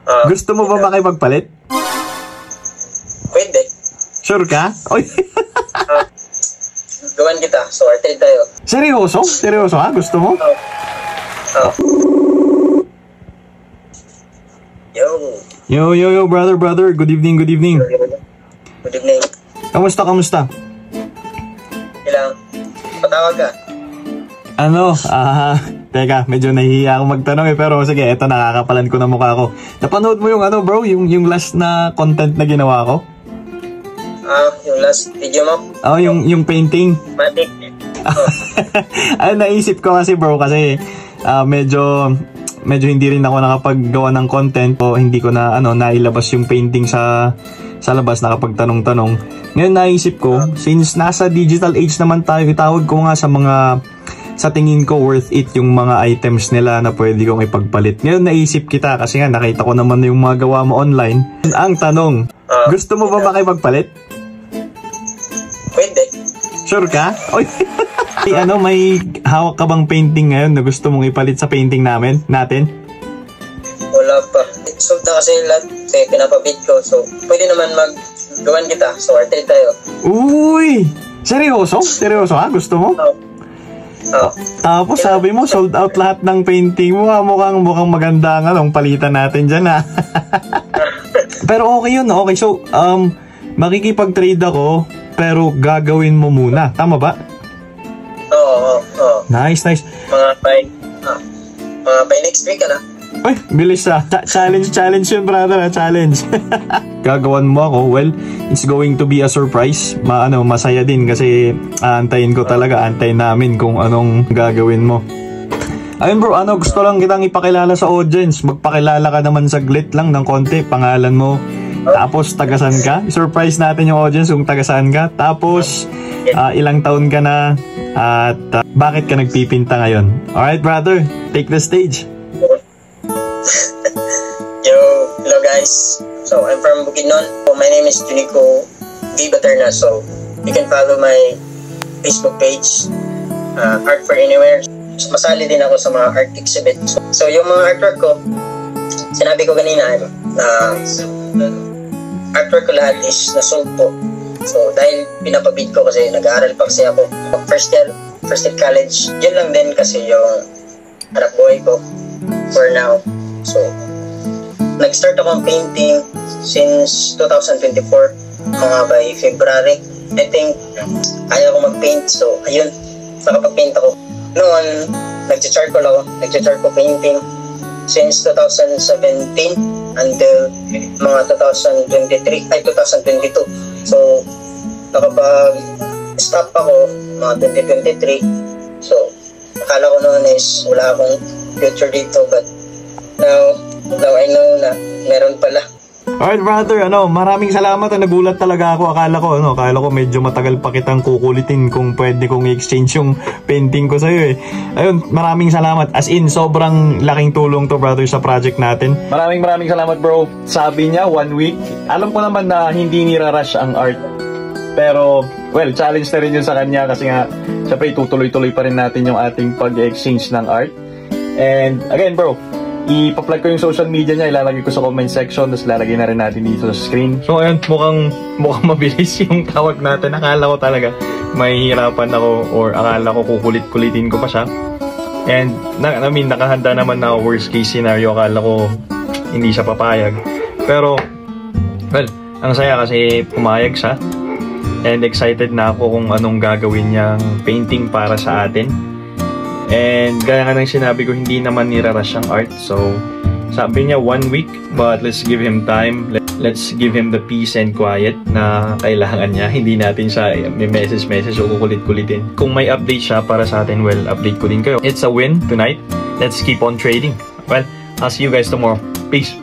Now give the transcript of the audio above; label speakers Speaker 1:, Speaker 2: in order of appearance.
Speaker 1: Gusto mo ba makipagpalit?
Speaker 2: Pwede.
Speaker 1: Sure ka? Oy.
Speaker 2: Gawan kita. So, arcade tayo.
Speaker 1: Seryoso? Seryoso ha? Gusto mo? Yo, brother. Good evening.
Speaker 2: Good evening.
Speaker 1: Kamusta?
Speaker 2: Ilang? Patawag ka?
Speaker 1: Teka, medyo nahihiya ako magtanong pero sige, eto, nakakapalan ko na mukha ko. Napanood mo yung bro, yung last na content na ginawa ko?
Speaker 2: Yung last video mo?
Speaker 1: Yung painting.
Speaker 2: Matik.
Speaker 1: Naisip ko kasi bro, kasi medyo hindi rin ako nakapaggawa ng content o hindi ko na nailabas yung painting sa labas, nakapagtanong-tanong. Ngayon naisip ko, since nasa digital age naman tayo, itawag ko nga sa tingin ko worth it yung mga items nila na pwede kong ipagpalit. Ngayon naisip kita kasi nga nakita ko naman yung mga gawa mo online. Ang tanong, gusto mo ba makipagpalit?
Speaker 2: Pwede.
Speaker 1: Sure ka? Oy. May hawak ka bang painting ngayon na gusto mong ipalit sa painting natin?
Speaker 2: Wala pa. Sold na kasi lahat. Kasi pinapabid ko. So, pwede naman gawan kita. So, arcade tayo.
Speaker 1: Uy! Seryoso? Seryoso ha? Gusto mo? Tapos sabi mo, sold out lahat ng painting mo. Mukhang maganda nga palitan natin dyan ha. Pero okay yun. Okay, so, makikipag-trade ako, pero gagawin mo muna. Tama ba?
Speaker 2: Oo.
Speaker 1: Nice.
Speaker 2: Mga by next week na.
Speaker 1: Ay, bilis ha. Challenge yun, brother. Challenge. Gagawan mo ako. Well, it's going to be a surprise. Masaya din kasi antayin namin kung anong gagawin mo. Ayun bro, gusto lang kitang ipakilala sa audience. Magpakilala ka naman saglit lang ng konti. Pangalan mo. Tapos, tagasan ka. Surprise natin yung audience kung tagasan ka. Tapos, ilang taon ka na at bakit ka nagpipinta ngayon. Alright brother, take the stage.
Speaker 2: Hello guys. So, I'm from Bukidnon. So, my name is Junico V. Baterna. So, you can follow my Facebook page, Art for Anywhere. So, masali din ako sa mga art exhibit. So, yung mga artwork ko, sinabi ko kanina na artwork ko lahat is na-sold po. So, dahil pinapabid ko kasi nag-aaral pa kasi ako. First year college. Yun lang din kasi yung hanap buhay ko for now. So, nag-start ako ng painting since 2024, mga by February. I think, ayaw ko mag-paint. So, ayun, nakapag-paint ako. Noon, nag-charcoal ako. Nag-charcoal painting since 2017 until mga 2022. So, nakapag-stop ako mga 2023. So, akala ko noon is wala akong future dito, but now I know na meron pala.
Speaker 1: Alright brother, maraming salamat. Nagulat talaga ako. Akala ko medyo matagal pa kitang kukulitin kung pwede kong i-exchange yung painting ko sa'yo eh. Ayun, maraming salamat. As in, sobrang laking tulong to brother sa project natin. Maraming salamat bro. Sabi niya, 1 week. Alam ko naman na hindi nirarush ang art. Pero, well, challenge na rin yun sa kanya kasi nga, syempre, tutuloy-tuloy pa rin natin yung ating pag-exchange ng art. And, again bro, ipa-plug ko yung social media niya, ilalagay ko sa comment section, tapos ilalagay na rin natin dito sa screen. So ayun, mukhang mabilis yung tawag natin. Akala ko talaga mahihirapan ako or akala ko kukulit-kulitin ko pa siya. And nakahanda naman na worst case scenario, akala ko hindi siya papayag. Pero, well, ang saya kasi pumayag siya. And excited na ako kung anong gagawin niyang painting para sa atin. And gaya nga ng sinabi ko, hindi naman nirarush ang art. So, sabi niya 1 week, but let's give him time. Let's give him the peace and quiet na kailangan niya. Hindi natin siya may message o kukulit-kulitin. Kung may update siya para sa atin, well, update ko din kayo. It's a win tonight. Let's keep on trading. Well, I'll see you guys tomorrow. Peace!